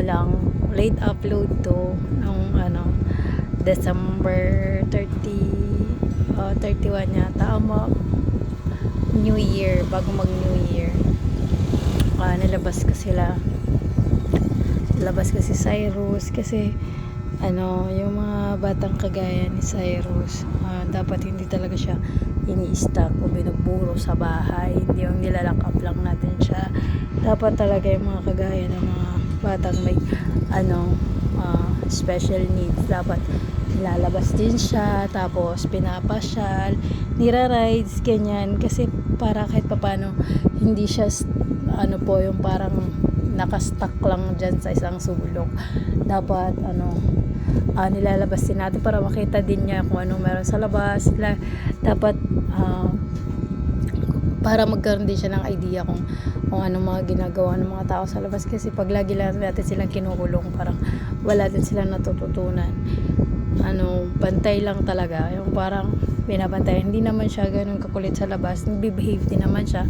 lang, late upload to nung December 31 yata, New Year, bago mag New Year. Nilabas ko sila. Labas ko si Cyrus kasi yung mga batang kagaya ni Cyrus, dapat hindi talaga siya ini-stack o binuburo sa bahay, hindi yung nilalak up lang natin siya. Dapat talaga yung mga kagaya ng mga batang may special needs, dapat nilalabas din siya, tapos pinapasyal, nira-rides, ganyan, kasi para kahit papano hindi siya yung parang nakastuck lang dyan sa isang sulok. Dapat nilalabas din natin para makita din niya kung anong meron sa labas. Dapat para magkaroon din siya ng idea kung anong mga ginagawa ng mga tao sa labas, kasi pag lagi lang natin silang kinukulong, parang wala din silang natututunan. Bantay lang talaga, yung parang binabantay. Hindi naman siya ganun kakulit sa labas, nagbe-behave din naman siya.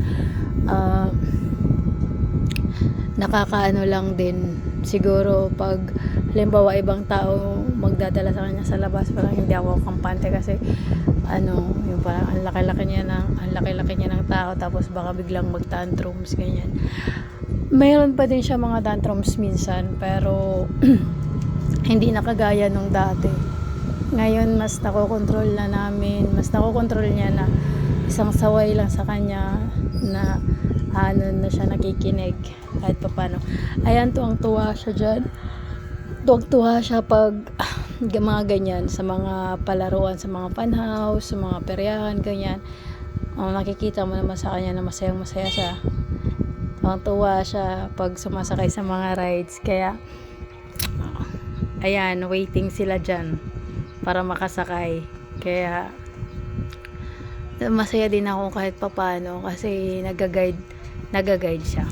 Nakakaano lang din siguro pag halimbawa ibang tao magdadala sa kanya sa labas, parang hindi ako kampante, kasi yung parang ang laki-laki niya ng tao, tapos baka biglang mag-tantrums, ganyan. Mayroon pa din siya mga tantrums minsan, pero hindi nakagaya nung dati. Ngayon mas nakokontrol niya na isang saway lang sa kanya na na siya nakikinig kahit papano. Ayan, tuwang-tuwa siya dyan. Tuwang-tuwa siya pag mga ganyan, sa mga palaruan, sa mga funhouse, sa mga peryahan, ganyan. Nakikita mo naman sa kanya na masayang-masaya siya. Tuwang-tuwa siya pag sumasakay sa mga rides. Kaya ayan, waiting sila dyan para makasakay. Kaya masaya din ako kahit papano, kasi nag-guide siya.